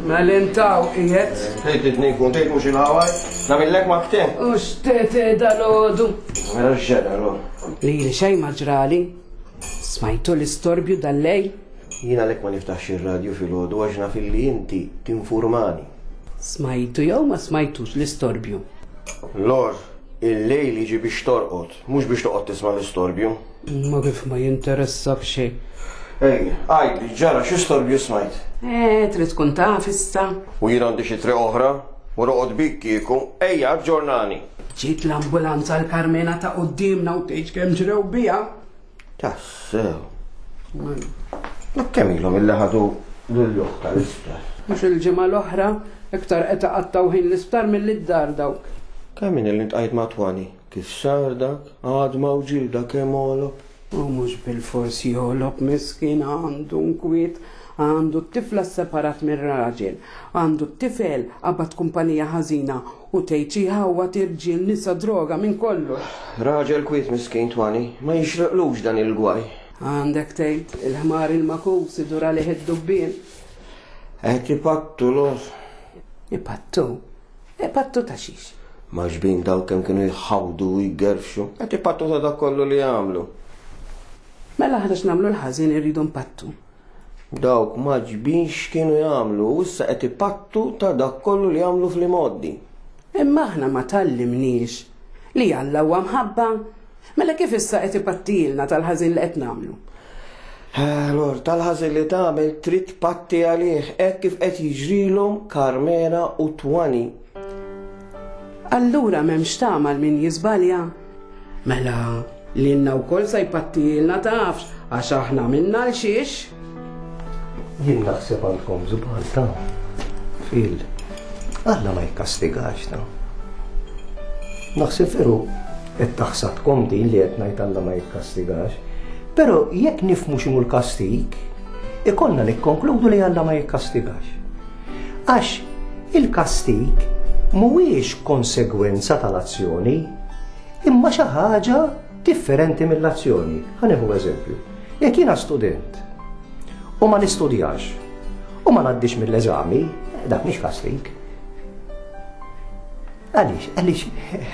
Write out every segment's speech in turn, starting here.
Mal-intaw qiegħed. Tgħidni jkun tgħid mhux il-Hawaj, nagħmellek maħtem. U x'tete dal-għodu. Mela x'ġara ru. Lili xejn ma ġrali. Smajtu l-istorbju dal-lejl? Jiena lek ma niftaħx ir-radju fil-għodu għax naf illi inti tinfurmani. Smajtu jew ma smajtux l-istorbju? Lor, il-lejl jiġi biex torqod, mhux biex toqgħod tisma' l-istorbju. Ma kif ma jinteressa b'xejn. Ej, għajdi, ġara, x'istorbju smajt? Trid tkun taf issa. U jien għandi xi triq oħra, u roqgħod bik kieku, ejja ġġornani. Ġiet l-ambulanza l-Karmena ta' qudiemna u tgħid kemm ġrew biha. Tassew. Ma kemm ilhom illi ħadu lil-ljoħ tal-isptar? Mhux il-ġimgħa l-oħra iktar qed taqattaw ħin l-isptar mill-iddar dawk. Kemm illi ntqajt matwani? Kif sar dak? Għadma u ġilda kemm għolob? U mhux bil-forsi jolob miskin għandu nkwiet, għandu t-tifla separat mir-raġel, għandu t-tifel qabad kumpanija ħażina u tgħid ħawwa tirġiel nisa droga minn kollu. Raġel kwiet miskin twani, ma jixraqlux dan il-gwaj. Għandek tgħid il-ħmar il-makus idur għalih id-dubbien. Qed ipattu los. Ipattu? Ipattu ta' xiex? Maġbin daw kemm kienu jħawdu u jgerfxu, qed ipattu ta' dak kollu li għamlu. Mela ħadax nagħmlu l-ħażin irridu mpattu. Dawk maġbinx kienu jagħmlu u issa qed ipattu ta' dak kollu li jagħmlu fl-imoddi. Imma aħna ma tallimniex li Alla huwa mħabba. Mela kif issa qed ipattilna tal-ħażin li qed nagħmlu? Lor, tal-ħażin li tagħmel trid patti għalih hekk kif qed jiġrilhom Karmena u Twani. Allura m'hemmx tagħmal min jiżbalja. Mela l-inna u kol sa jpattilna tafx, għax aħna minna l-xiex. Jien naħseb għandkom zubħal ta' fil. Alla ma jkastigax ta'. Naħseb veru qed taħsabkom din li qed ngħid Alla ma jkastigax. Però jekk nifhmu x'inhu l-kastig, ikollna nikkonkludu li Alla ma jkastigax. Għax il-kastig mhuwiex konsegwenza tal-azzjoni, imma xi ħaġa differenti mill-azzjoni. Ħanieħu eżempju. Jekk jiena student u ma nistudjax u ma ngħaddix mill-eżami, dak mhix kastig. Għaliex,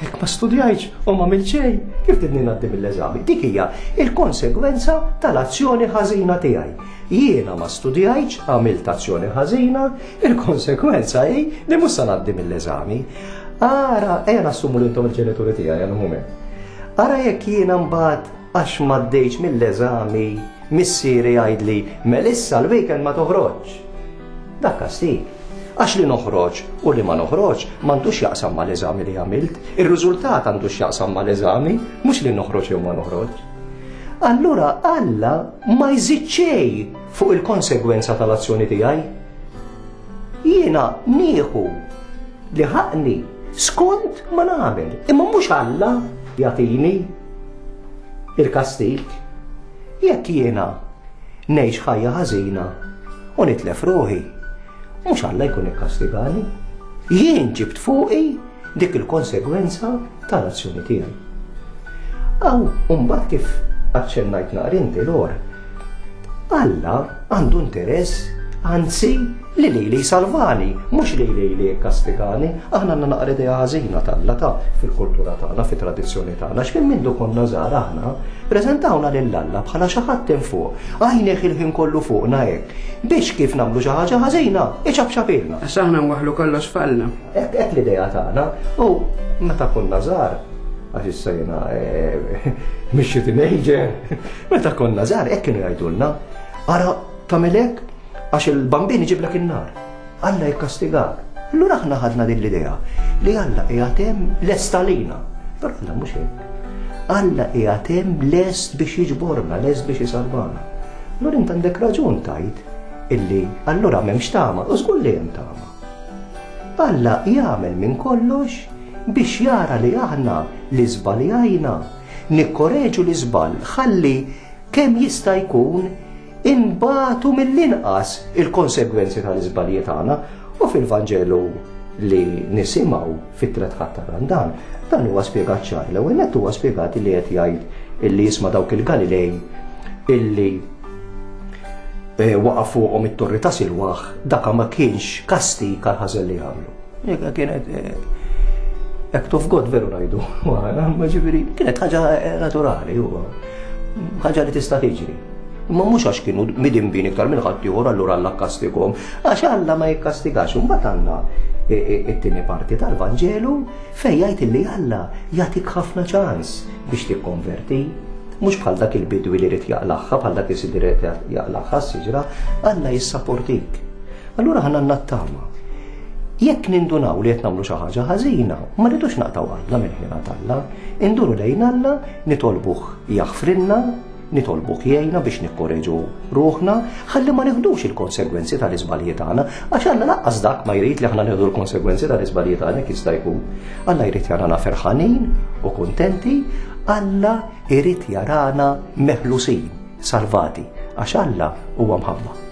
hekk ma studjajx u ma għamilt xejn, kif tidni ngħaddi mill-eżami? Dik hija il-konsegwenza tal-azzjoni ħażina tiegħi. Jiena ma studjajx, għamilt azzjoni ħażina, il-konsekwenza hi li mhux se ngħaddi mill-eżami. Ara, ejja nassumu li intom il-ġenituri tiegħi għal mument. Ara jekk jiena mbagħad għax m'għaddejx mill-eżami, missieri jgħidli Melissa l-weekend ma toħroġ. Dak kastig. Għax li noħroġ u li ma noħroġ m'għandux jaqsam mal-eżami li għamilt, ir-riżultat għandux jaqsam mal-eżami, mhux li noħroġ jew ma noħroġ. Allura Alla ma jżid xejn fuq il-konsegwenza tal-azzjoni tiegħi. Jiena nieħu li ħaqni skont ma nagħmel, imma mhux Alla jagħtini il-kastig. Jekk jiena ngħix ħajja ħażina u nitlef ruħi, mhux Alla jkun ikkastigani. Jien ġibt fuqi dik il-konsegwenza tal-azzjoni tiegħi. Aw mbagħad kif aċċennajt naqrinti l-or, Alla għandu interess, anzi li salvani, mhux li kastigani. Aħna għandna naqra idea ħażina tal-Alla ta' fil-kultura tagħna, fit-tradizzjoni tagħna. X'kien mindu konna żgħar aħna preżentawna lill-Alla bħala xi ħadd hemm fuq, għajnejh il-ħin kollu fuqna hekk, biex kif nagħmlu xi ħaġa ħażina, iċabxabilna. Għax aħna nwaħħlu kollox fallna. Hekk l-idea tagħna. U meta konna żgħar, għax issa jiena mixi teenager, meta konna żgħar hekk kienu jgħidulna, ara tagħmel hekk għax il-bambin iġiblek in-nar. Alla jikkastigak. Allura aħna ħadna din l-idea li Alla qiegħed hemm lest għalina. Però Alla mhux hekk. Alla qiegħed hemm lest biex jiġborna, lest biex jisalvana. Allura int għandek raġun tgħid illi allura m'hemmx tama, u żgur li hemm tama. Alla jagħmel minn kollox biex jara li aħna li żbaljajna nikkoreġu l-iżball, ħalli kemm jista' jkun inbatu mill-inqas il-konsegwenzi tal-iżbalji tagħna. U fil-Vanġelu li nisimgħu fit-tret ħadd Randan, dan huwa spjegat ċar. L-ewwel nett huwa spjegat li qed jgħid illi jisma' dawk il-Galilej illi waqaf fuqhom it-torri ta' Silwaħ, dak ma kienx kastik għal ħażel li għamlu. Jekk kienet act of God veru ngħidu. Ma ġifieri kienet ħaġa naturali huwa. Ħaġa li tista' tiġri. Ma mhux għax kienu midinbin iktar minn ħadd ieħor allura Alla kkastigahom, għax Alla ma jikkastigax. Imbagħad għandna it-tieni parti tal-Vanġelu fejn jgħid li Alla jagħtik ħafna ċans biex tikkonverti. Mhux bħal dak il-bidwi li rid jaqlaħħa, bħal dak is-sidir rid jaqlaħħa s-siġra, Alla jissapportik. Allura ħanna nattama. Jekk nindunaw li qed nagħmlu xi ħaġa ħażina, ma rridux naqtaw Alla minn ħina Alla, induru lejn Alla, nitolbuh jaħfrilna, nitolbuh jgħinna biex nikkoreġu ruħna, ħalli ma nieħdux il-konsegwenzi tal-iżbalji tagħna, għax Alla laqqas dak ma jrid li aħna nieħdu l-konsegwenzi tal-iżbalji tagħna kif jista' jkun. Alla jrid jarana ferħanin u kuntenti, Alla jrid jarana meħlusin, salvati, għax Alla huwa mħabba.